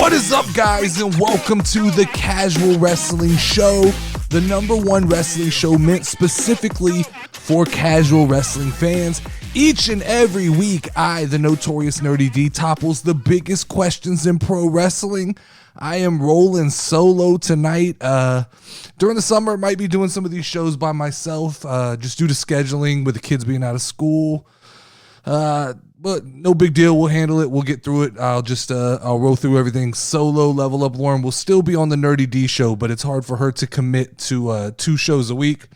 What is up, guys, and welcome to the Casual Wrestling Show, the #1 wrestling show meant specifically for casual wrestling fans. Each and every week, I, the notorious Nerdy D, topples the biggest questions in pro wrestling. I am rolling solo tonight. During the summer, I might be doing some of these shows by myself, just due to scheduling with the kids being out of school. But no big deal. We'll handle it. We'll get through it. I'll roll through everything solo. Level Up Lauren will still be on the Nerdy D show, but it's hard for her to commit to 2 shows a week.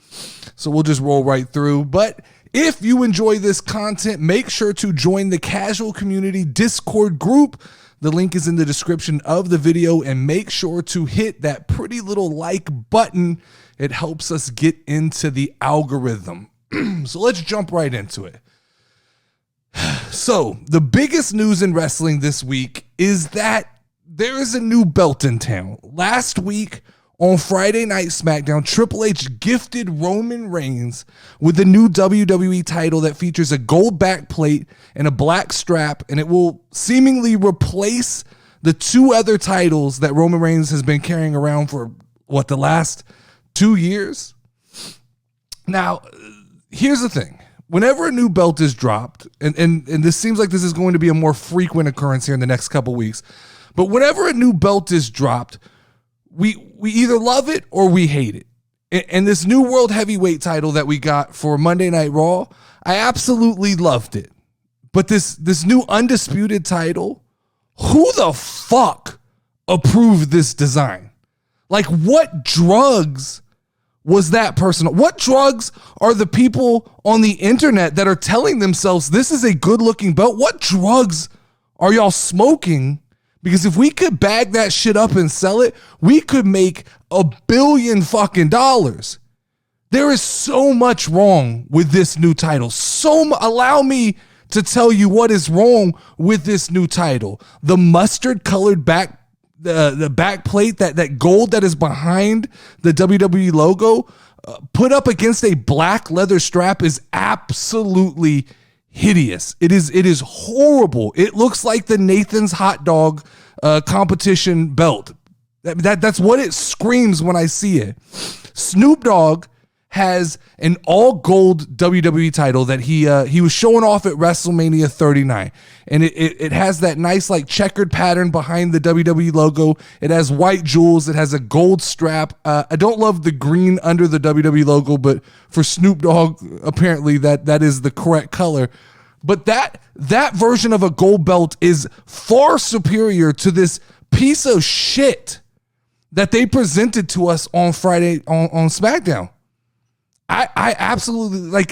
So we'll just roll right through. But if you enjoy this content, make sure to join the Casual Community Discord group. The link is in the description of the video, and make sure to hit that pretty little like button. It helps us get into the algorithm. So let's jump right into it. So, the biggest news in wrestling this week is that there is a new belt in town. Last week, on Friday Night SmackDown, Triple H gifted Roman Reigns with the new WWE title that features a gold back plate and a black strap, and it will seemingly replace the 2 other titles that Roman Reigns has been carrying around for, the last 2 years? Now, here's the thing. Whenever a new belt is dropped, and this seems like this is going to be a more frequent occurrence here in the next couple weeks, but whenever a new belt is dropped, we either love it or we hate it. And this new World Heavyweight title that we got for Monday Night Raw, I absolutely loved it. But this new Undisputed title, who the fuck approved this design? Like, what drugs was that person? What drugs are the people on the internet that are telling themselves this is a good looking belt? What drugs are y'all smoking? Because if we could bag that shit up and sell it, we could make $1 billion fucking dollars. There is so much wrong with this new title. Allow me to tell you what is wrong with this new title. The mustard colored back the back plate, that gold that is behind the WWE logo, put up against a black leather strap, is absolutely hideous. It is horrible. It looks like the Nathan's hot dog competition belt. That's what it screams when I see it. Snoop Dogg has an all gold WWE title that he was showing off at WrestleMania 39. And it has that nice like checkered pattern behind the WWE logo. It has white jewels. It has a gold strap. I don't love the green under the WWE logo, but for Snoop Dogg, apparently that is the correct color. But that version of a gold belt is far superior to this piece of shit that they presented to us on Friday on SmackDown. I absolutely,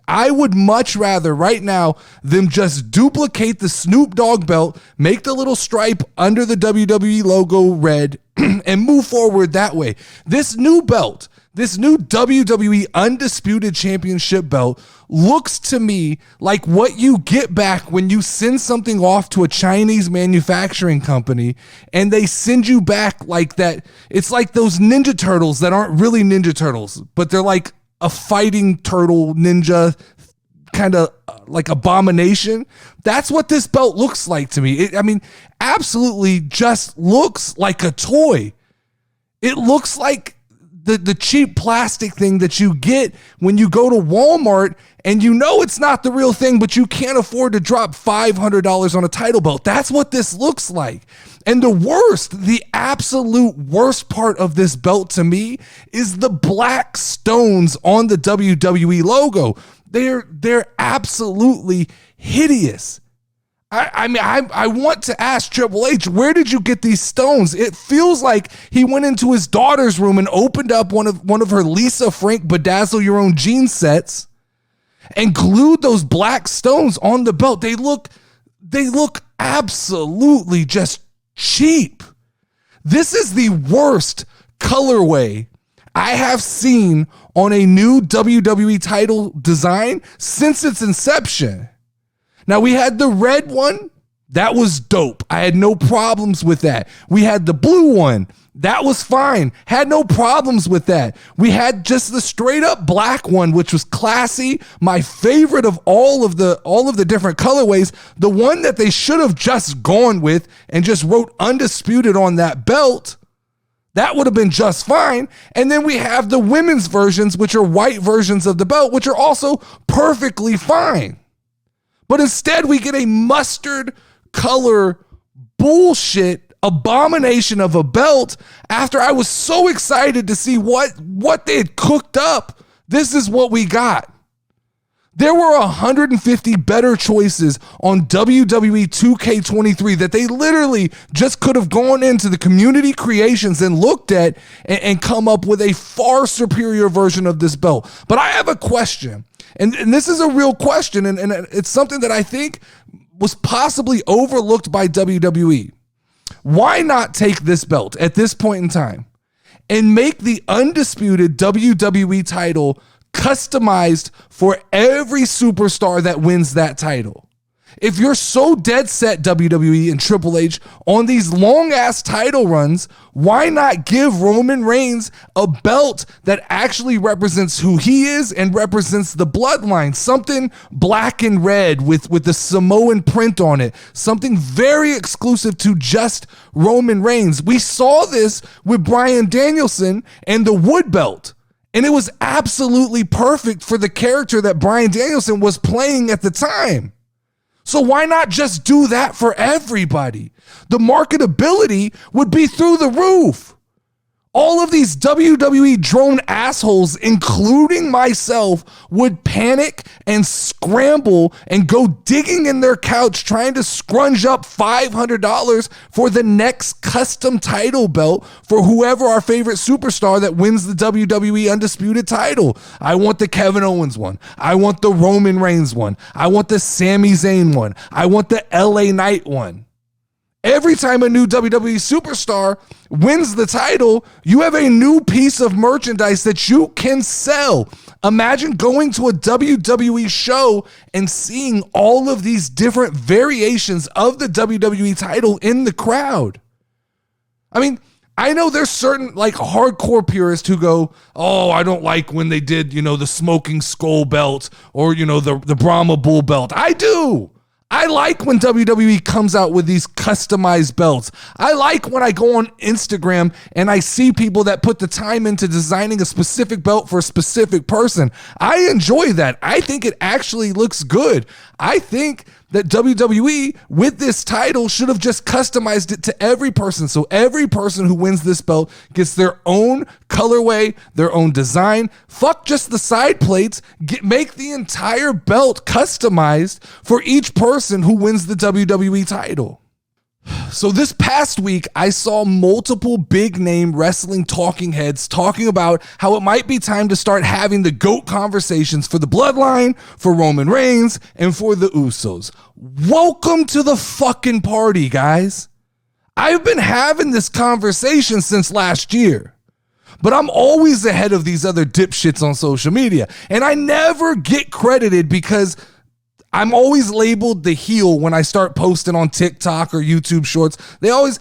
I would much rather right now them just duplicate the Snoop Dogg belt, make the little stripe under the WWE logo red, and move forward that way. This new belt, this new WWE Undisputed Championship belt, looks to me like what you get back when you send something off to a Chinese manufacturing company and they send you back like that. It's like those Ninja Turtles that aren't really Ninja Turtles, but they're like a fighting turtle ninja kind of like abomination. That's what this belt looks like to me. Absolutely just looks like a toy. It looks like the cheap plastic thing that you get when you go to Walmart and you know it's not the real thing, but you can't afford to drop $500 on a title belt. That's what this looks like. And the absolute worst part of this belt to me is the black stones on the WWE logo. They're absolutely hideous. I want to ask Triple H, where did you get these stones? It feels like he went into his daughter's room and opened up one of her Lisa Frank Bedazzle Your Own jean sets and glued those black stones on the belt. They look absolutely just cheap. This is the worst colorway I have seen on a new WWE title design since its inception. Now, we had the red one. That was dope. I had no problems with that. We had the blue one. That was fine. Had no problems with that. We had just the straight up black one, which was classy. My favorite of all of the different colorways. The one that they should have just gone with and just wrote undisputed on that belt. That would have been just fine. And then we have the women's versions, which are white versions of the belt, which are also perfectly fine. But instead we get a mustard color bullshit abomination of a belt after I was so excited to see what they had cooked up. This is what we got. There were 150 better choices on WWE 2K23 that they literally just could have gone into the community creations and looked at and come up with a far superior version of this belt. But I have a question, and this is a real question, and it's something that I think was possibly overlooked by WWE. Why not take this belt at this point in time and make the undisputed WWE title customized for every superstar that wins that title? If you're so dead set, WWE and Triple H, on these long ass title runs, why not give Roman Reigns a belt that actually represents who he is and represents the bloodline? Something black and red with the Samoan print on it. Something very exclusive to just Roman Reigns. We saw this with Bryan Danielson and the wood belt. And it was absolutely perfect for the character that Bryan Danielson was playing at the time. So why not just do that for everybody? The marketability would be through the roof. All of these WWE drone assholes, including myself, would panic and scramble and go digging in their couch trying to scrunge up $500 for the next custom title belt for whoever our favorite superstar that wins the WWE Undisputed title. I want the Kevin Owens one. I want the Roman Reigns one. I want the Sami Zayn one. I want the LA Knight one. Every time a new WWE superstar wins the title, you have a new piece of merchandise that you can sell. Imagine going to a WWE show and seeing all of these different variations of the WWE title in the crowd. I mean, I know there's certain like hardcore purists who go, oh, I don't like when they did, the smoking skull belt or, the Brahma Bull belt. I do. I like when WWE comes out with these customized belts. I like when I go on Instagram and I see people that put the time into designing a specific belt for a specific person. I enjoy that. I think it actually looks good. I think that WWE with this title should have just customized it to every person. So every person who wins this belt gets their own colorway, their own design. Fuck just the side plates. Make the entire belt customized for each person who wins the WWE title. So this past week, I saw multiple big name wrestling talking heads talking about how it might be time to start having the GOAT conversations for the bloodline, for Roman Reigns, and for the Usos. Welcome to the fucking party, guys. I've been having this conversation since last year, but I'm always ahead of these other dipshits on social media, and I never get credited because I'm always labeled the heel when I start posting on TikTok or YouTube shorts. They always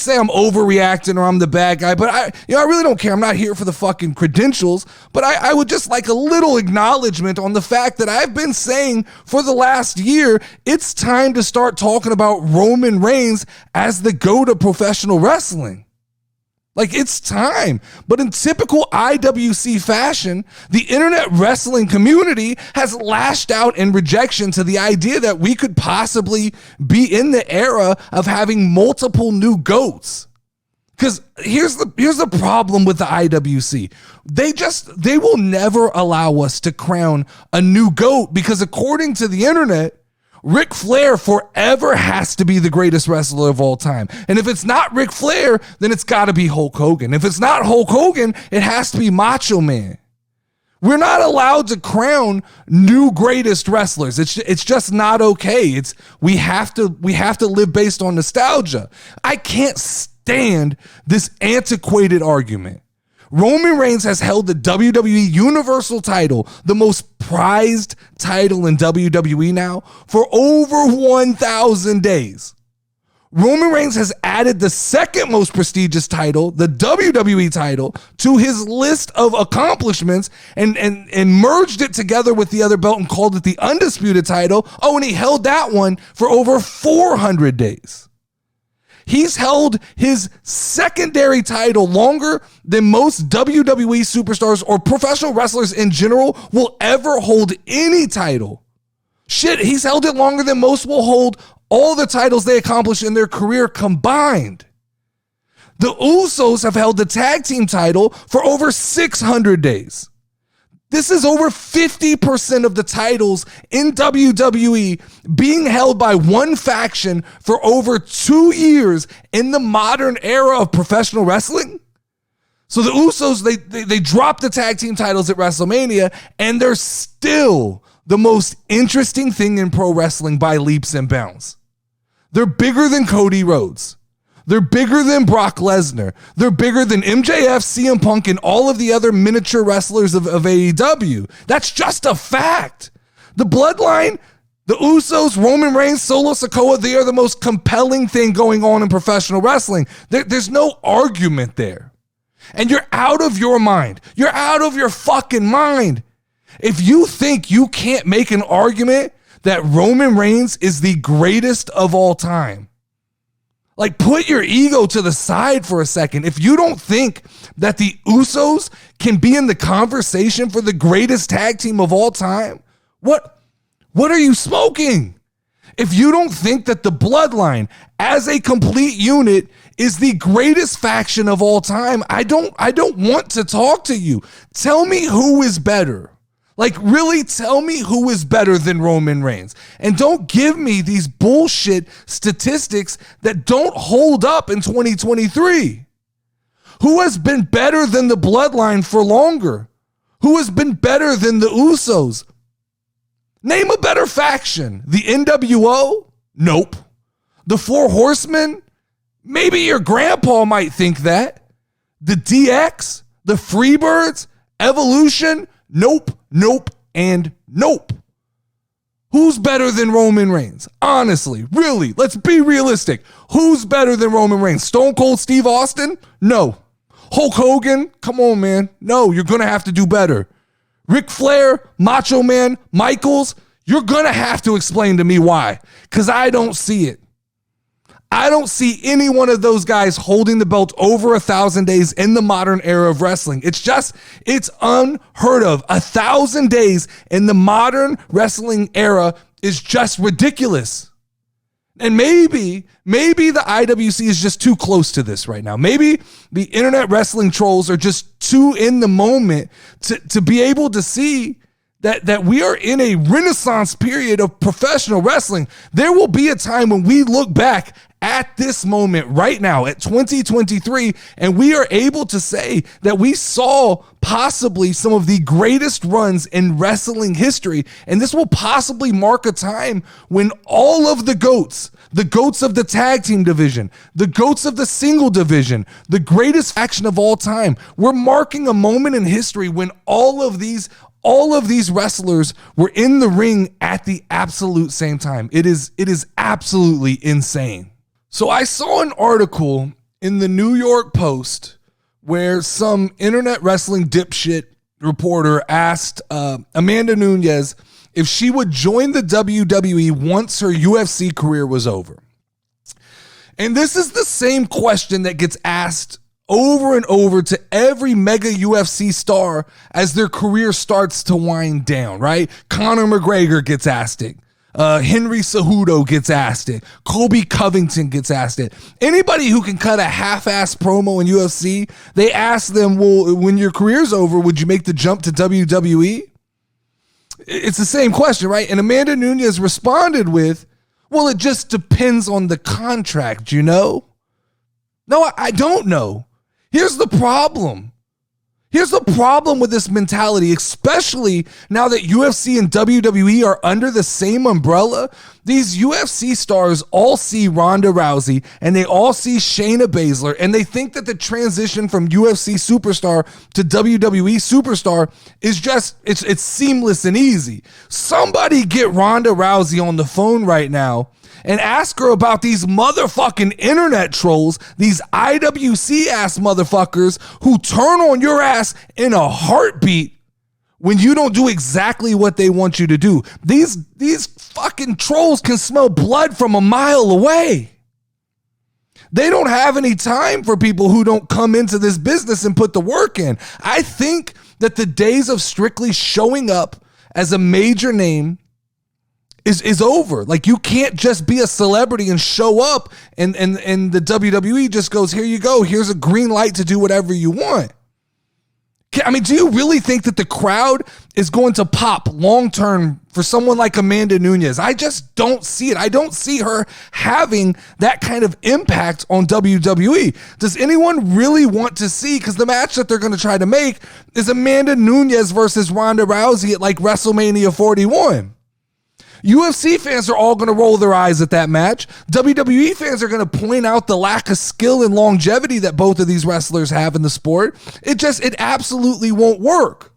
say I'm overreacting or I'm the bad guy, but I really don't care. I'm not here for the fucking credentials, but I would just like a little acknowledgement on the fact that I've been saying for the last year, it's time to start talking about Roman Reigns as the GOAT of professional wrestling. Like, it's time. But in typical IWC fashion, the internet wrestling community has lashed out in rejection to the idea that we could possibly be in the era of having multiple new GOATs. Because here's the problem with the IWC. They will never allow us to crown a new GOAT because according to the internet, Ric Flair forever has to be the greatest wrestler of all time. And if it's not Ric Flair, then it's got to be Hulk Hogan. If it's not Hulk Hogan, it has to be Macho Man. We're not allowed to crown new greatest wrestlers. It's just not okay. We have to live based on nostalgia. I can't stand this antiquated argument. Roman Reigns has held the WWE Universal title, the most prized title in WWE now, for over 1,000 days. Roman Reigns has added the second most prestigious title, the WWE title, to his list of accomplishments and merged it together with the other belt and called it the Undisputed title. Oh, and he held that one for over 400 days. He's held his secondary title longer than most WWE superstars or professional wrestlers in general will ever hold any title. Shit, he's held it longer than most will hold all the titles they accomplish in their career combined. The Usos have held the tag team title for over 600 days. This is over 50% of the titles in WWE being held by one faction for over 2 years in the modern era of professional wrestling. So the Usos, they dropped the tag team titles at WrestleMania, and they're still the most interesting thing in pro wrestling by leaps and bounds. They're bigger than Cody Rhodes. They're bigger than Brock Lesnar. They're bigger than MJF, CM Punk, and all of the other miniature wrestlers of AEW. That's just a fact. The Bloodline, the Usos, Roman Reigns, Solo Sikoa, they are the most compelling thing going on in professional wrestling. There's no argument there. And you're out of your mind. You're out of your fucking mind. If you think you can't make an argument that Roman Reigns is the greatest of all time, like, put your ego to the side for a second. If you don't think that the Usos can be in the conversation for the greatest tag team of all time, what are you smoking? If you don't think that the Bloodline as a complete unit is the greatest faction of all time, I don't want to talk to you. Tell me who is better. Like, really tell me who is better than Roman Reigns. And don't give me these bullshit statistics that don't hold up in 2023. Who has been better than the Bloodline for longer? Who has been better than the Usos? Name a better faction. The NWO? Nope. The Four Horsemen? Maybe your grandpa might think that. The DX? The Freebirds? Evolution? Nope, nope, and nope. Who's better than Roman Reigns? Honestly, really, let's be realistic. Who's better than Roman Reigns? Stone Cold Steve Austin? No. Hulk Hogan? Come on, man. No, you're going to have to do better. Ric Flair, Macho Man, Michaels? You're going to have to explain to me why, because I don't see it. I don't see any one of those guys holding the belt over 1,000 days in the modern era of wrestling. It's unheard of. 1,000 days in the modern wrestling era is just ridiculous. And maybe the IWC is just too close to this right now. Maybe the internet wrestling trolls are just too in the moment to be able to see that we are in a renaissance period of professional wrestling. There will be a time when we look back at this moment right now at 2023, and we are able to say that we saw possibly some of the greatest runs in wrestling history. And this will possibly mark a time when all of the goats of the tag team division, the goats of the single division, the greatest faction of all time, we're marking a moment in history when all of these wrestlers were in the ring at the absolute same time. It is absolutely insane. So I saw an article in the New York Post where some internet wrestling dipshit reporter asked Amanda Nunez if she would join the WWE once her UFC career was over. And this is the same question that gets asked over and over to every mega UFC star as their career starts to wind down, right? Conor McGregor gets asked it. Henry Cejudo gets asked it. Colby Covington gets asked it. Anybody who can cut a half-ass promo in UFC, they ask them, well, when your career's over, would you make the jump to WWE? It's the same question, right? And Amanda Nunez responded with, well, it just depends on the contract, you know? No, I don't know. Here's the problem. Here's the problem with this mentality, especially now that UFC and WWE are under the same umbrella. These UFC stars all see Ronda Rousey and they all see Shayna Baszler, and they think that the transition from UFC superstar to WWE superstar is just, it's seamless and easy. Somebody get Ronda Rousey on the phone right now and ask her about these motherfucking internet trolls, these IWC ass motherfuckers who turn on your ass in a heartbeat when you don't do exactly what they want you to do. These fucking trolls can smell blood from a mile away. They don't have any time for people who don't come into this business and put the work in. I think that the days of strictly showing up as a major name is over. Like, you can't just be a celebrity and show up and the WWE just goes, here you go. Here's a green light to do whatever you want. I mean, do you really think that the crowd is going to pop long-term for someone like Amanda Nunez? I just don't see it. I don't see her having that kind of impact on WWE. Does anyone really want to see? Because the match that they're going to try to make is Amanda Nunez versus Ronda Rousey at like WrestleMania 41. UFC fans are all going to roll their eyes at that match. WWE fans are going to point out the lack of skill and longevity that both of these wrestlers have in the sport. It absolutely won't work.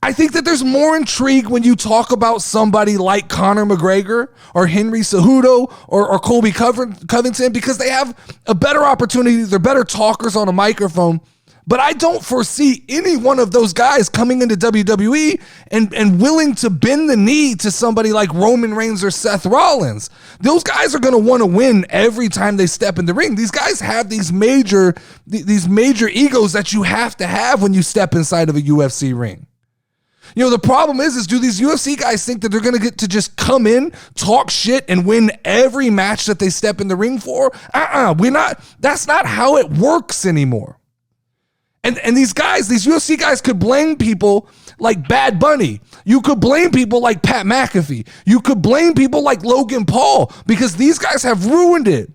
I think that there's more intrigue when you talk about somebody like Conor McGregor or Henry Cejudo or Colby Covington, because they have a better opportunity. They're better talkers on a microphone. But I don't foresee any one of those guys coming into WWE and willing to bend the knee to somebody like Roman Reigns or Seth Rollins. Those guys are going to want to win every time they step in the ring. These guys have these major egos that you have to have when you step inside of a UFC ring. You know, the problem is do these UFC guys think that they're going to get to just come in, talk shit, and win every match that they step in the ring for? That's not how it works anymore. And these UFC guys could blame people like Bad Bunny. You could blame people like Pat McAfee. You could blame people like Logan Paul, because these guys have ruined it.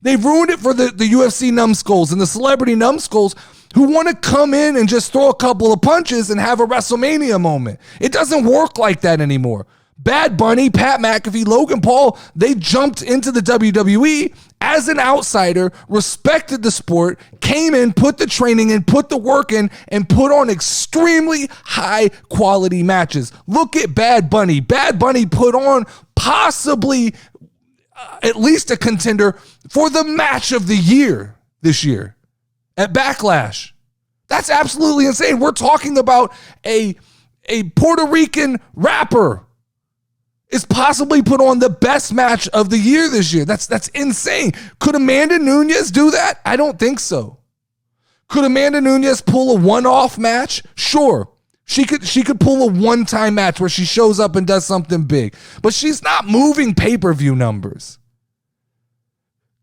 They've ruined it for the UFC numbskulls and the celebrity numbskulls who want to come in and just throw a couple of punches and have a WrestleMania moment. It doesn't work like that anymore. Bad Bunny, Pat McAfee, Logan Paul, they jumped into the WWE as an outsider, respected the sport, came in, put the training in, put the work in, and put on extremely high quality matches. Look at Bad Bunny. Bad Bunny put on possibly at least a contender for the match of the year this year at Backlash. That's absolutely insane. We're talking about a Puerto Rican rapper is possibly put on the best match of the year this year. That's insane. Could Amanda Nunez do that? I don't think so. Could Amanda Nunez pull a one-off match? Sure. She could pull a one-time match where she shows up and does something big. But she's not moving pay-per-view numbers.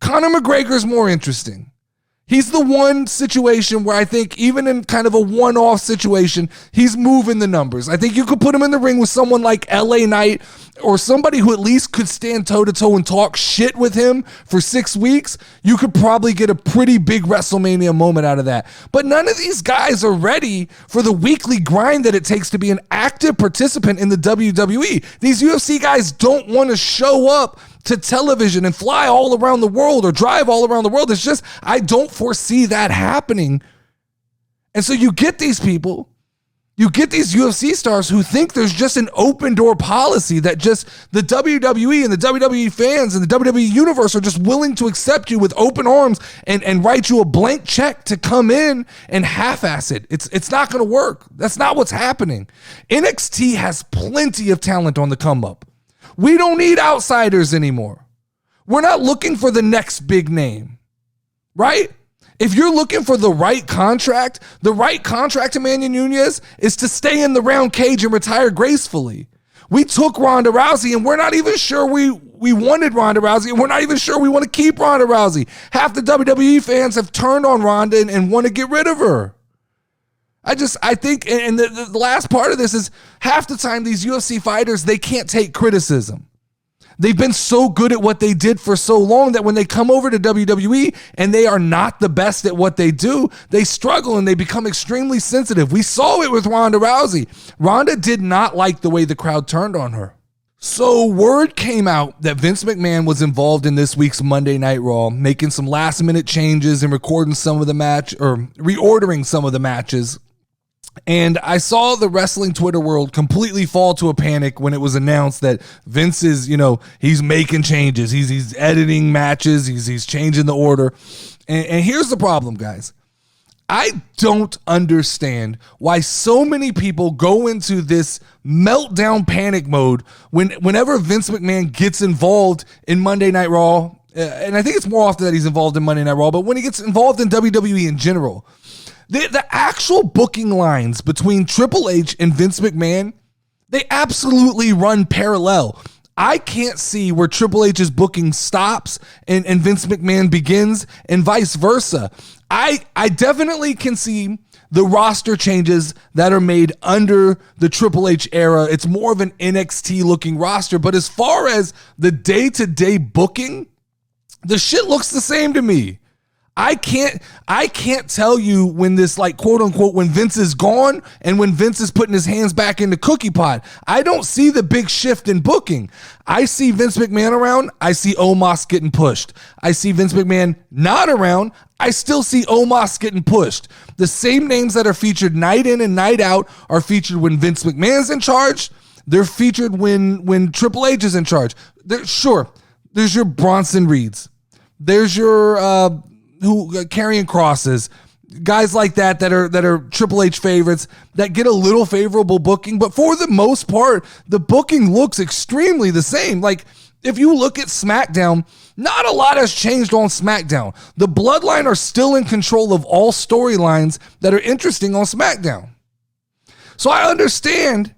Conor McGregor is more interesting. He's the one situation where I think even in kind of a one-off situation, he's moving the numbers. I think you could put him in the ring with someone like LA Knight or somebody who at least could stand toe-to-toe and talk shit with him for 6 weeks. You could probably get a pretty big WrestleMania moment out of that. But none of these guys are ready for the weekly grind that it takes to be an active participant in the WWE. These UFC guys don't want to show up to television and fly all around the world or drive all around the world. It's just, I don't foresee that happening. And so you get these people, you get these UFC stars who think there's just an open door policy that just the WWE and the WWE fans and the WWE universe are just willing to accept you with open arms and write you a blank check to come in and half-ass it. It's not going to work. That's not what's happening. NXT has plenty of talent on the come up. We don't need outsiders anymore. We're not looking for the next big name, right? If you're looking for the right contract to Amanda Nunez is to stay in the round cage and retire gracefully. We took Ronda Rousey and we're not even sure we wanted Ronda Rousey, and we're not even sure we want to keep Ronda Rousey. Half the WWE fans have turned on Ronda and want to get rid of her. I think, and the last part of this is half the time these UFC fighters, they can't take criticism. They've been so good at what they did for so long that when they come over to WWE and they are not the best at what they do, they struggle and they become extremely sensitive. We saw it with Ronda Rousey. Ronda did not like the way the crowd turned on her. So word came out that Vince McMahon was involved in this week's Monday Night Raw, making some last minute changes and recording some of the match or reordering some of the matches. And I saw the wrestling Twitter world completely fall to a panic when it was announced that Vince is, he's making changes. He's editing matches. He's changing the order. And here's the problem, guys. I don't understand why so many people go into this meltdown panic mode whenever Vince McMahon gets involved in Monday Night Raw. And I think it's more often that he's involved in Monday Night Raw, but when he gets involved in WWE in general, the actual booking lines between Triple H and Vince McMahon, they absolutely run parallel. I can't see where Triple H's booking stops and Vince McMahon begins, and vice versa. I definitely can see the roster changes that are made under the Triple H era. It's more of an NXT looking roster, but as far as the day-to-day booking, the shit looks the same to me. I can't tell you when this, like, quote unquote, when Vince is gone and when Vince is putting his hands back in the cookie pot. I don't see the big shift in booking. I see Vince McMahon around. I see Omos getting pushed. I see Vince McMahon not around. I still see Omos getting pushed. The same names that are featured night in and night out are featured when Vince McMahon's in charge. They're featured when Triple H is in charge. There's your Bronson Reeds. There's your carrying crosses, guys like that are Triple H favorites that get a little favorable booking, but for the most part, the booking looks extremely the same. Like, if you look at SmackDown, not a lot has changed on SmackDown. The Bloodline are still in control of all storylines that are interesting on SmackDown. So I understand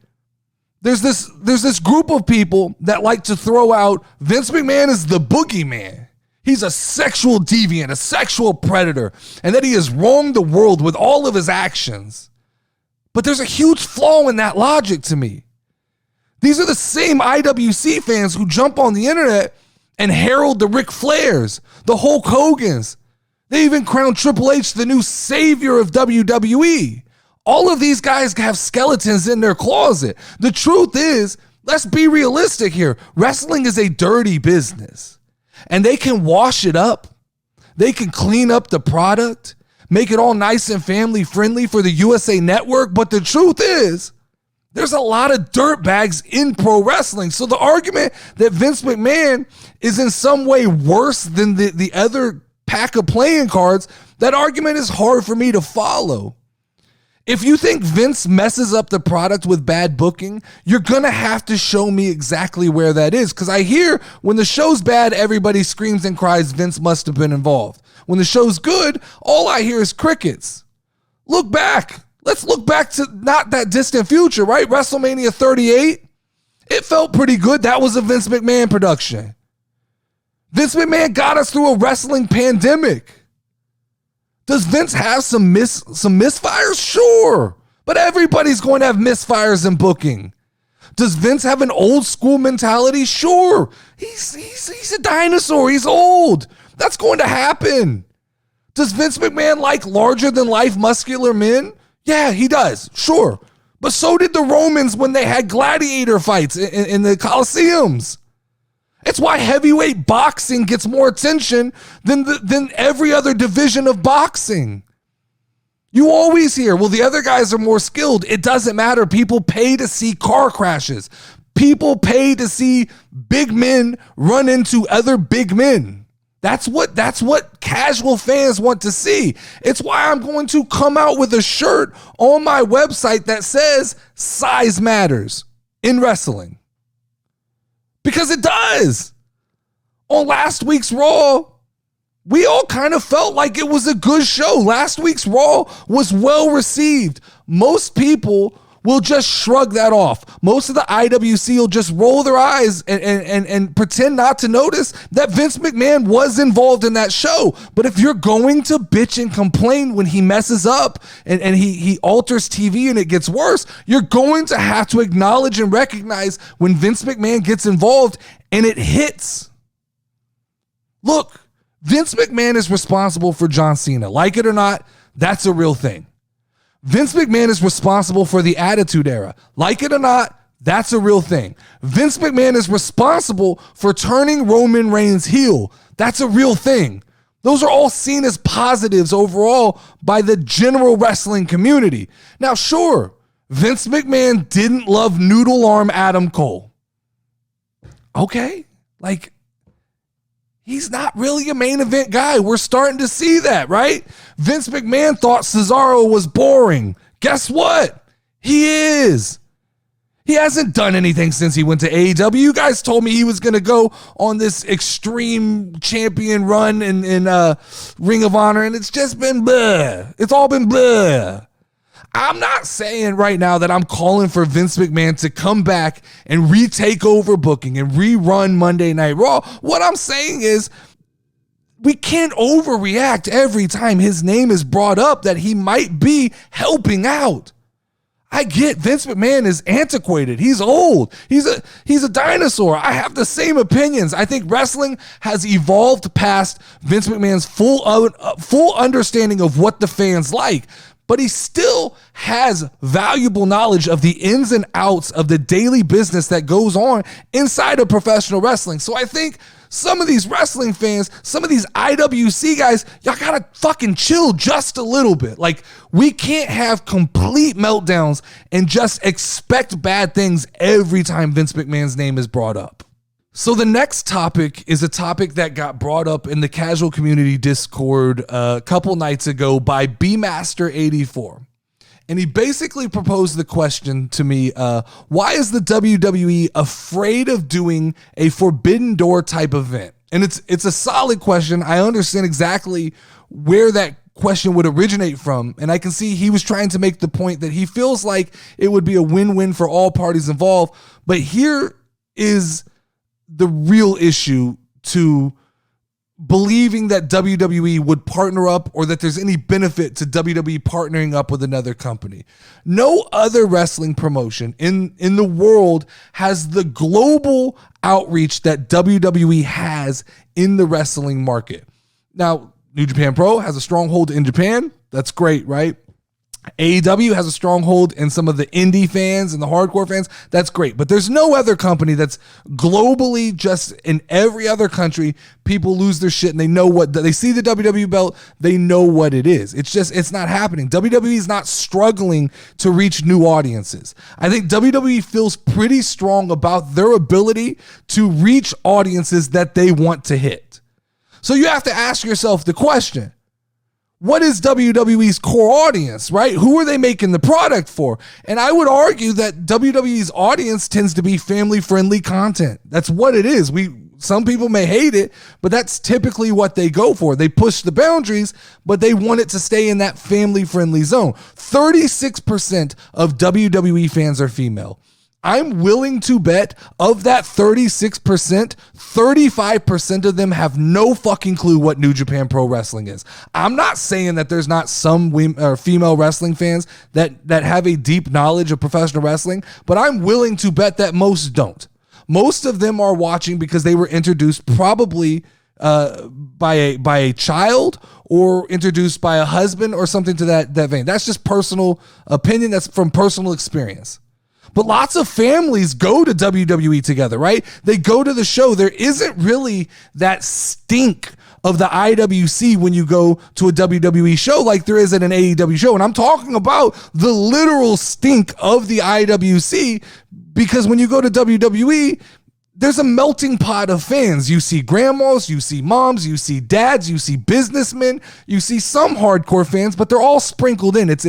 there's this group of people that like to throw out Vince McMahon is the boogeyman. He's a sexual deviant, a sexual predator, and that he has wronged the world with all of his actions. But there's a huge flaw in that logic to me. These are the same IWC fans who jump on the internet and herald the Ric Flairs, the Hulk Hogans. They even crown Triple H the new savior of WWE. All of these guys have skeletons in their closet. The truth is, let's be realistic here. Wrestling is a dirty business. And they can wash it up. They can clean up the product, make it all nice and family friendly for the USA Network. But the truth is, there's a lot of dirtbags in pro wrestling. So the argument that Vince McMahon is in some way worse than the other pack of playing cards, that argument is hard for me to follow. If you think Vince messes up the product with bad booking, you're going to have to show me exactly where that is. Because I hear when the show's bad, everybody screams and cries, Vince must have been involved. When the show's good, all I hear is crickets. Look back. Let's look back to not that distant future, right? WrestleMania 38. It felt pretty good. That was a Vince McMahon production. Vince McMahon got us through a wrestling pandemic. Does Vince have some misfires? Sure. But everybody's going to have misfires in booking. Does Vince have an old school mentality? Sure. He's a dinosaur. He's old. That's going to happen. Does Vince McMahon like larger than life muscular men? Yeah, he does. Sure. But so did the Romans when they had gladiator fights in the Colosseums. It's why heavyweight boxing gets more attention than every other division of boxing. You always hear, well, the other guys are more skilled. It doesn't matter. People pay to see car crashes. People pay to see big men run into other big men. That's what casual fans want to see. It's why I'm going to come out with a shirt on my website that says size matters in wrestling. Because it does. On last week's Raw, we all kind of felt like it was a good show. Last week's Raw was well received. Most people will just shrug that off. Most of the IWC will just roll their eyes and pretend not to notice that Vince McMahon was involved in that show. But if you're going to bitch and complain when he messes up and he alters TV and it gets worse, you're going to have to acknowledge and recognize when Vince McMahon gets involved and it hits. Look, Vince McMahon is responsible for John Cena. Like it or not, that's a real thing. Vince McMahon is responsible for the Attitude Era. Like it or not, that's a real thing. Vince McMahon is responsible for turning Roman Reigns heel. That's a real thing. Those are all seen as positives overall by the general wrestling community. Now, sure, Vince McMahon didn't love noodle arm Adam Cole. Okay, like, he's not really a main event guy. We're starting to see that, right? Vince McMahon thought Cesaro was boring. Guess what? He is. He hasn't done anything since he went to AEW. You guys told me he was going to go on this extreme champion run in Ring of Honor, and it's just been bleh. It's all been bleh. I'm not saying right now that I'm calling for Vince McMahon to come back and retake over booking and rerun Monday Night Raw. What I'm saying is we can't overreact every time his name is brought up that he might be helping out. I get Vince McMahon is antiquated. He's old. He's a dinosaur. I have the same opinions. I think wrestling has evolved past Vince McMahon's full understanding of what the fans like. But he still has valuable knowledge of the ins and outs of the daily business that goes on inside of professional wrestling. So I think some of these wrestling fans, some of these IWC guys, y'all gotta fucking chill just a little bit. Like, we can't have complete meltdowns and just expect bad things every time Vince McMahon's name is brought up. So the next topic is a topic that got brought up in the casual community Discord a couple nights ago by BMaster84. And he basically proposed the question to me, why is the WWE afraid of doing a Forbidden Door type event? And it's a solid question. I understand exactly where that question would originate from. And I can see he was trying to make the point that he feels like it would be a win-win for all parties involved. But here is the real issue to believing that WWE would partner up or that there's any benefit to WWE partnering up with another company. No other wrestling promotion in the world has the global outreach that WWE has in the wrestling market. Now, New Japan Pro has a stronghold in Japan. That's great, right? AEW has a stronghold in some of the indie fans and the hardcore fans. That's great. But there's no other company that's globally just in every other country. People lose their shit and they know what they see the WWE belt. They know what it is. It's not happening. WWE is not struggling to reach new audiences. I think WWE feels pretty strong about their ability to reach audiences that they want to hit. So you have to ask yourself the question, what is WWE's core audience, right? Who are they making the product for? And I would argue that WWE's audience tends to be family-friendly content. That's what it is. Some people may hate it, but that's typically what they go for. They push the boundaries, but they want it to stay in that family-friendly zone. 36% of WWE fans are female. I'm willing to bet of that 36%, 35% of them have no fucking clue what New Japan Pro Wrestling is. I'm not saying that there's not some women or female wrestling fans that have a deep knowledge of professional wrestling, but I'm willing to bet that most don't. Most of them are watching because they were introduced probably by a child or introduced by a husband or something to that vein. That's just personal opinion. That's from personal experience. But lots of families go to WWE together, right? They go to the show. There isn't really that stink of the IWC when you go to a WWE show like there is at an AEW show. And I'm talking about the literal stink of the IWC because when you go to WWE, there's a melting pot of fans. You see grandmas, you see moms, you see dads, you see businessmen, you see some hardcore fans, but they're all sprinkled in. It's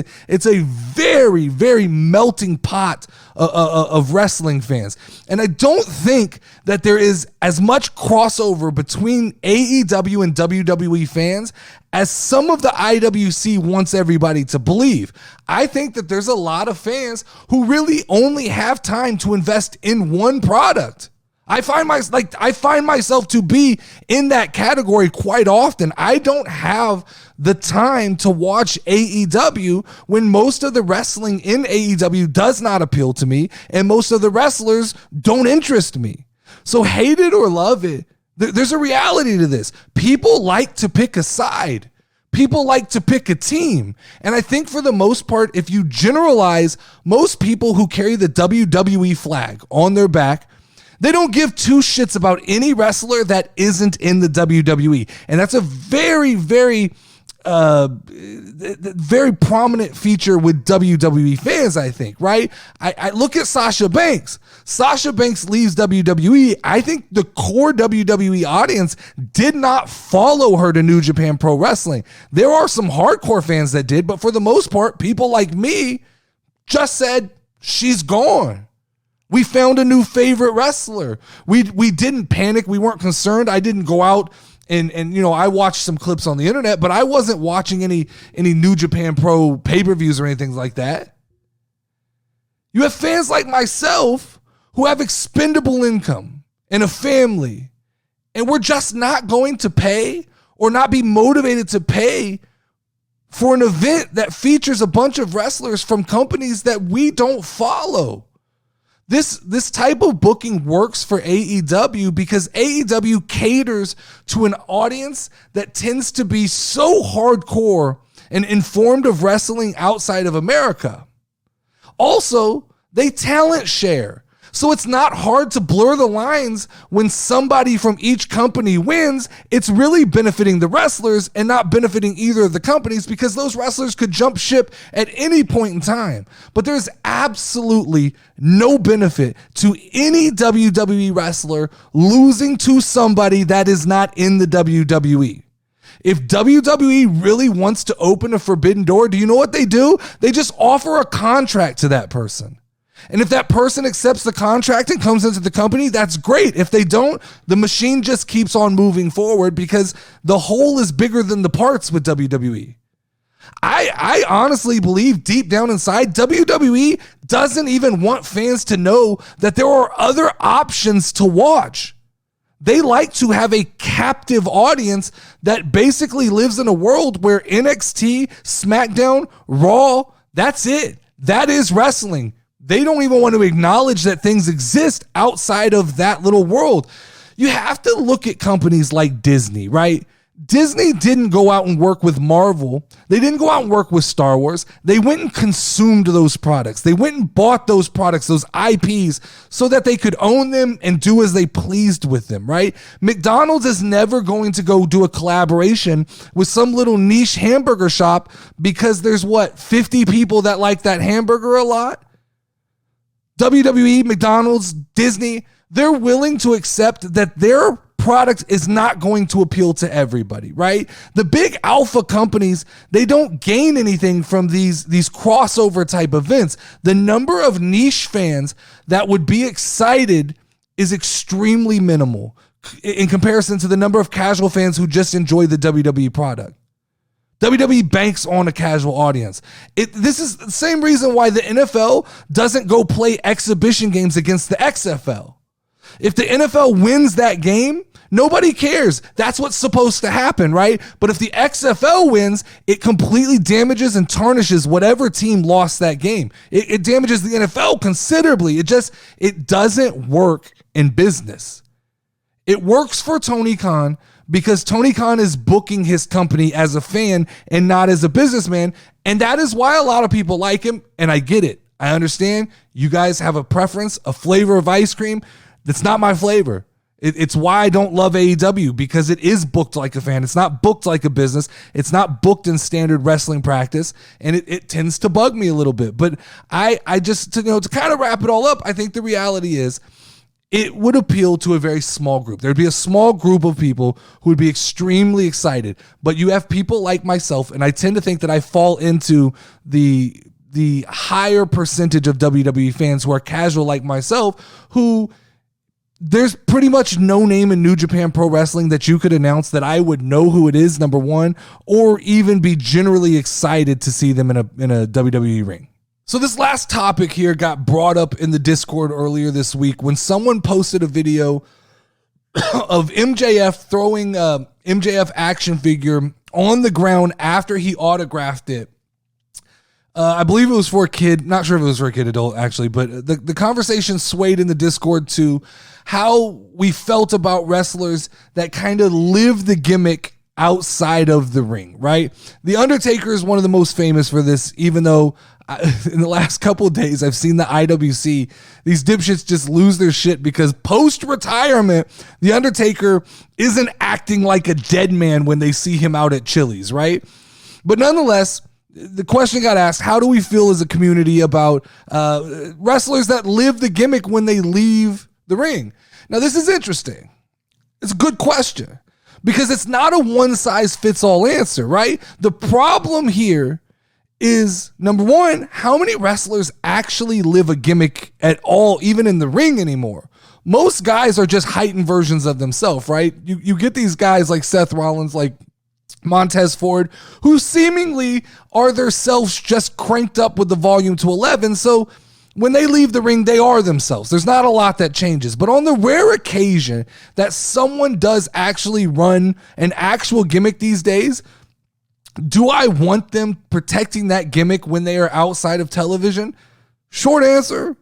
a very, very melting pot of wrestling fans. And I don't think that there is as much crossover between AEW and WWE fans as some of the IWC wants everybody to believe. I think that there's a lot of fans who really only have time to invest in one product. I find myself to be in that category quite often. I don't have the time to watch AEW when most of the wrestling in AEW does not appeal to me and most of the wrestlers don't interest me. So hate it or love it, there's a reality to this. People like to pick a side. People like to pick a team. And I think for the most part, if you generalize most people who carry the WWE flag on their back, They don't give two shits about any wrestler that isn't in the WWE. And that's a very, very prominent feature with WWE fans, I think, right? I look at Sasha Banks. Sasha Banks leaves WWE. I think the core WWE audience did not follow her to New Japan Pro Wrestling. There are some hardcore fans that did, but for the most part, people like me just said, she's gone. We found a new favorite wrestler. We didn't panic. We weren't concerned. I didn't go out and I watched some clips on the internet, but I wasn't watching any New Japan Pro pay-per-views or anything like that. You have fans like myself who have expendable income and a family, and we're just not going to pay or not be motivated to pay for an event that features a bunch of wrestlers from companies that we don't follow. This type of booking works for AEW because AEW caters to an audience that tends to be so hardcore and informed of wrestling outside of America. Also, they talent share. So it's not hard to blur the lines when somebody from each company wins. It's really benefiting the wrestlers and not benefiting either of the companies because those wrestlers could jump ship at any point in time. But there's absolutely no benefit to any WWE wrestler losing to somebody that is not in the WWE. If WWE really wants to open a Forbidden Door, do you know what they do? They just offer a contract to that person. And if that person accepts the contract and comes into the company, that's great. If they don't, the machine just keeps on moving forward because the whole is bigger than the parts with WWE. I honestly believe deep down inside, WWE doesn't even want fans to know that there are other options to watch. They like to have a captive audience that basically lives in a world where NXT, SmackDown, Raw, that's it. That is wrestling. They don't even want to acknowledge that things exist outside of that little world. You have to look at companies like Disney, right? Disney didn't go out and work with Marvel. They didn't go out and work with Star Wars. They went and consumed those products. They went and bought those products, those IPs, so that they could own them and do as they pleased with them, right? McDonald's is never going to go do a collaboration with some little niche hamburger shop because there's 50 people that like that hamburger a lot? WWE, McDonald's, Disney, they're willing to accept that their product is not going to appeal to everybody, right? The big alpha companies, they don't gain anything from these crossover type events. The number of niche fans that would be excited is extremely minimal in comparison to the number of casual fans who just enjoy the WWE product. WWE banks on a casual audience. This is the same reason why the NFL doesn't go play exhibition games against the XFL. If the NFL wins that game, nobody cares. That's what's supposed to happen, right? But if the XFL wins, it completely damages and tarnishes whatever team lost that game. It damages the NFL considerably. It doesn't work in business. It works for Tony Khan because Tony Khan is booking his company as a fan and not as a businessman. And that is why a lot of people like him. And I get it. I understand you guys have a preference, a flavor of ice cream. That's not my flavor. It's why I don't love AEW, because it is booked like a fan. It's not booked like a business. It's not booked in standard wrestling practice. And it tends to bug me a little bit. But I just, to kind of wrap it all up, I think the reality is, it would appeal to a very small group. There'd be a small group of people who would be extremely excited. But you have people like myself, and I tend to think that I fall into the higher percentage of WWE fans who are casual like myself, who there's pretty much no name in New Japan Pro Wrestling that you could announce that I would know who it is, number one, or even be generally excited to see them in a WWE ring. So this last topic here got brought up in the Discord earlier this week when someone posted a video of MJF throwing a MJF action figure on the ground after he autographed it. I believe it was for a kid. Not sure if it was for a kid adult, actually, but the conversation swayed in the Discord to how we felt about wrestlers that kind of live the gimmick outside of the ring, right? The Undertaker is one of the most famous for this, even though In the last couple of days, I've seen the IWC, these dipshits just lose their shit because post-retirement, The Undertaker isn't acting like a dead man when they see him out at Chili's, right? But nonetheless, the question got asked, how do we feel as a community about wrestlers that live the gimmick when they leave the ring? Now, this is interesting. It's a good question because it's not a one-size-fits-all answer, right? The problem here is, number one, how many wrestlers actually live a gimmick at all, even in the ring anymore? Most guys are just heightened versions of themselves, right? You get these guys like Seth Rollins, like Montez Ford, who seemingly are themselves just cranked up with the volume to 11. So when they leave the ring, they are themselves. There's not a lot that changes. But on the rare occasion that someone does actually run an actual gimmick these days, do I want them protecting that gimmick when they are outside of television? Short answer,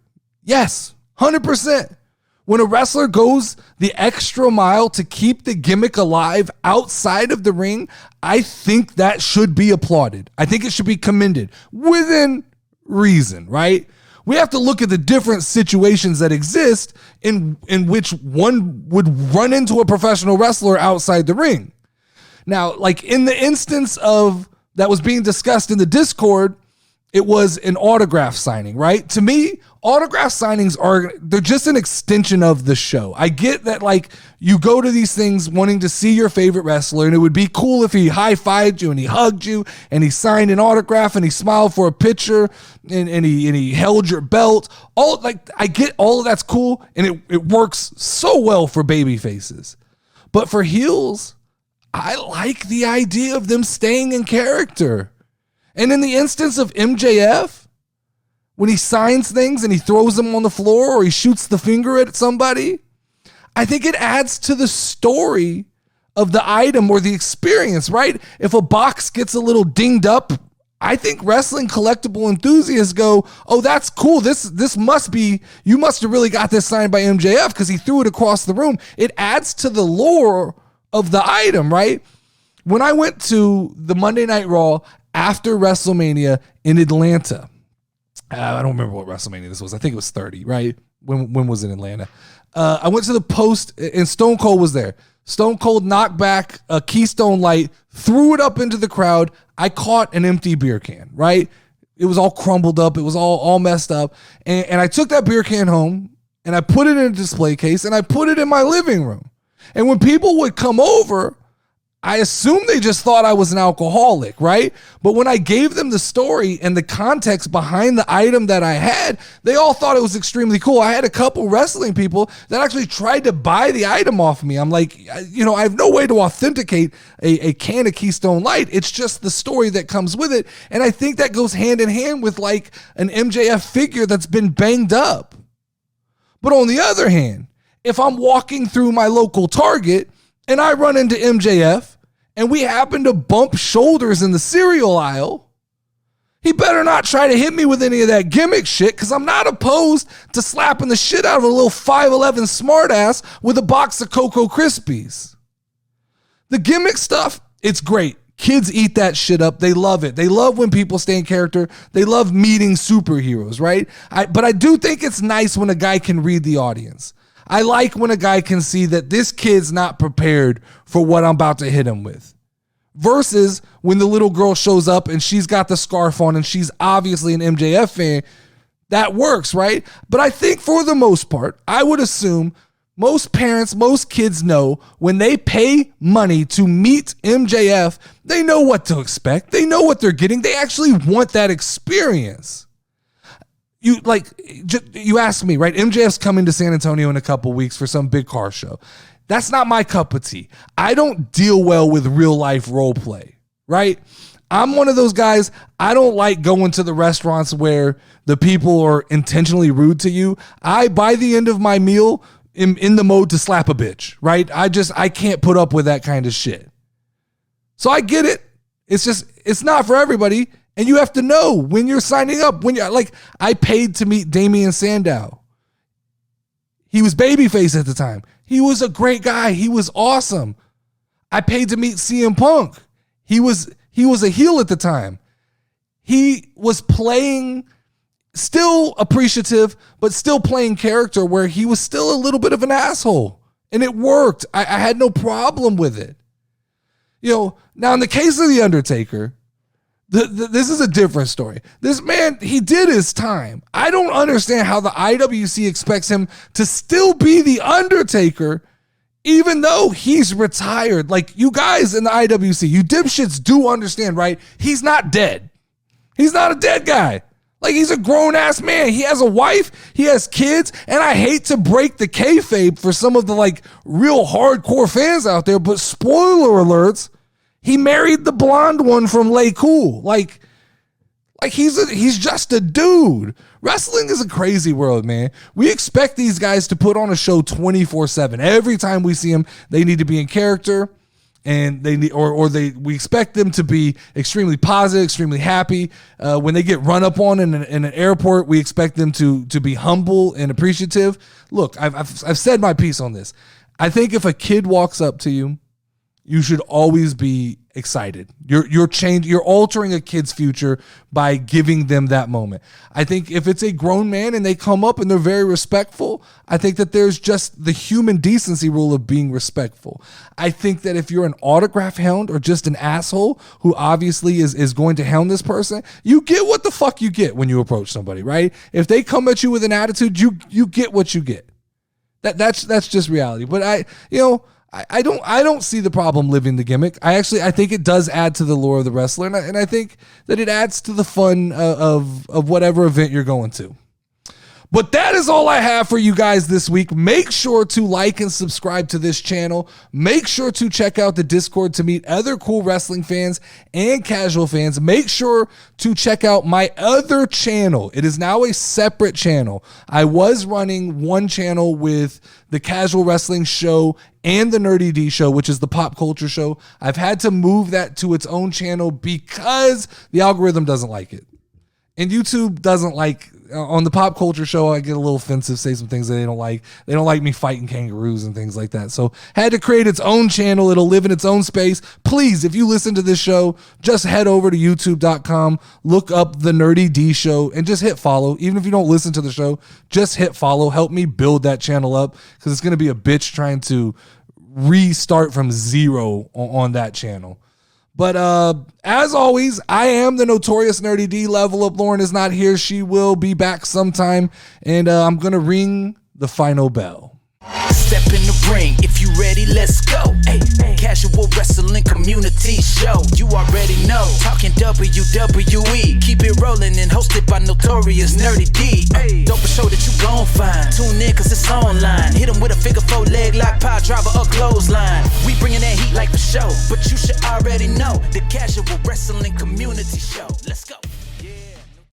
yes, 100%. When a wrestler goes the extra mile to keep the gimmick alive outside of the ring, I think that should be applauded. I think it should be commended within reason, right? We have to look at the different situations that exist in which one would run into a professional wrestler outside the ring. Now, like in the instance of that was being discussed in the Discord, it was an autograph signing, right? To me, autograph signings they're just an extension of the show. I get that, like, you go to these things wanting to see your favorite wrestler, and it would be cool if he high-fived you and he hugged you and he signed an autograph and he smiled for a picture and he held your belt. I get all of that's cool, and it works so well for baby faces. But for heels, I like the idea of them staying in character. And in the instance of MJF, when he signs things and he throws them on the floor or he shoots the finger at somebody, I think it adds to the story of the item or the experience, right? If a box gets a little dinged up, I think wrestling collectible enthusiasts go, oh, that's cool. This must be, you must have really got this signed by MJF because he threw it across the room. It adds to the lore of the item, right? When I went to the Monday Night Raw after WrestleMania in Atlanta, I don't remember what WrestleMania this was. I think it was 30, right? When was it in Atlanta? I went to the post and Stone Cold was there. Stone Cold knocked back a Keystone Light, threw it up into the crowd. I caught an empty beer can, right? It was all crumbled up. It was all messed up. And I took that beer can home and I put it in a display case and I put it in my living room. And when people would come over, I assumed they just thought I was an alcoholic, right? But when I gave them the story and the context behind the item that I had, they all thought it was extremely cool. I had a couple wrestling people that actually tried to buy the item off me. I'm like, I have no way to authenticate a can of Keystone Light. It's just the story that comes with it. And I think that goes hand in hand with like an MJF figure that's been banged up. But on the other hand, if I'm walking through my local Target and I run into MJF and we happen to bump shoulders in the cereal aisle, he better not try to hit me with any of that gimmick shit because I'm not opposed to slapping the shit out of a little 5'11 smartass with a box of Cocoa Krispies. The gimmick stuff, it's great. Kids eat that shit up. They love it. They love when people stay in character. They love meeting superheroes, right? But I do think it's nice when a guy can read the audience. I like when a guy can see that this kid's not prepared for what I'm about to hit him with. Versus when the little girl shows up and she's got the scarf on and she's obviously an MJF fan. That works, right? But I think for the most part, I would assume most parents, most kids know when they pay money to meet MJF, they know what to expect. They know what they're getting. They actually want that experience. You asked me, right? MJF's coming to San Antonio in a couple weeks for some big car show. That's not my cup of tea. I don't deal well with real life role play, right? I'm one of those guys, I don't like going to the restaurants where the people are intentionally rude to you. By the end of my meal, am in the mode to slap a bitch, right? I can't put up with that kind of shit. So I get it. It's not for everybody. And you have to know when you're signing up. When you're like, I paid to meet Damian Sandow. He was babyface at the time. He was a great guy. He was awesome. I paid to meet CM Punk. He was a heel at the time. he was playing still appreciative, but still playing character where he was still a little bit of an asshole. And it worked. I had no problem with it. Now in the case of The Undertaker, this is a different story. This man, he did his time. I don't understand how the IWC expects him to still be The Undertaker even though he's retired. Like, you guys in the IWC, you dipshits do understand, right? He's not dead. He's not a dead guy. Like, he's a grown-ass man. He has a wife. He has kids. And I hate to break the kayfabe for some of the, like, real hardcore fans out there, but spoiler alerts, he married the blonde one from Lay Cool. Like he's just a dude. Wrestling is a crazy world, man. We expect these guys to put on a show 24/7. Every time we see them, they need to be in character, and they need, we expect them to be extremely positive, extremely happy. When they get run up on in an airport, we expect them to be humble and appreciative. Look, I've said my piece on this. I think if a kid walks up to you, you should always be excited. You're altering a kid's future by giving them that moment. I think if it's a grown man and they come up and they're very respectful, I think that there's just the human decency rule of being respectful. I think that if you're an autograph hound or just an asshole who obviously is going to hound this person, you get what the fuck you get when you approach somebody, right? If they come at you with an attitude, you get what you get. That's just reality. But I don't see the problem living the gimmick. I think it does add to the lore of the wrestler, and I think that it adds to the fun of whatever event you're going to. But that is all I have for you guys this week. Make sure to like and subscribe to this channel. Make sure to check out the Discord to meet other cool wrestling fans and casual fans. Make sure to check out my other channel. It is now a separate channel. I was running one channel with the Casual Wrestling Show and the Nerdy D Show, which is the pop culture show. I've had to move that to its own channel because the algorithm doesn't like it. And YouTube doesn't like, on the pop culture show, I get a little offensive, say some things that they don't like. They don't like me fighting kangaroos and things like that. So had to create its own channel. It'll live in its own space. Please, if you listen to this show, just head over to youtube.com, look up the Nerdy D Show, and just hit follow. Even if you don't listen to the show, just hit follow. Help me build that channel up, because it's going to be a bitch trying to restart from zero on that channel. But as always, I am the notorious Nerdy D. Level Up Lauren is not here. She will be back sometime, and I'm going to ring the final bell. Step in the ring, if you ready, let's go. Hey, casual wrestling community show. You already know, talking WWE. Keep it rolling and hosted by notorious Nerdy D. Dope show that you gon' find. Tune in cause it's online. Hit 'em with a figure 4 leg lock, power driver or clothesline. We bringing that heat like the show, but you should already know the casual wrestling community show. Let's go.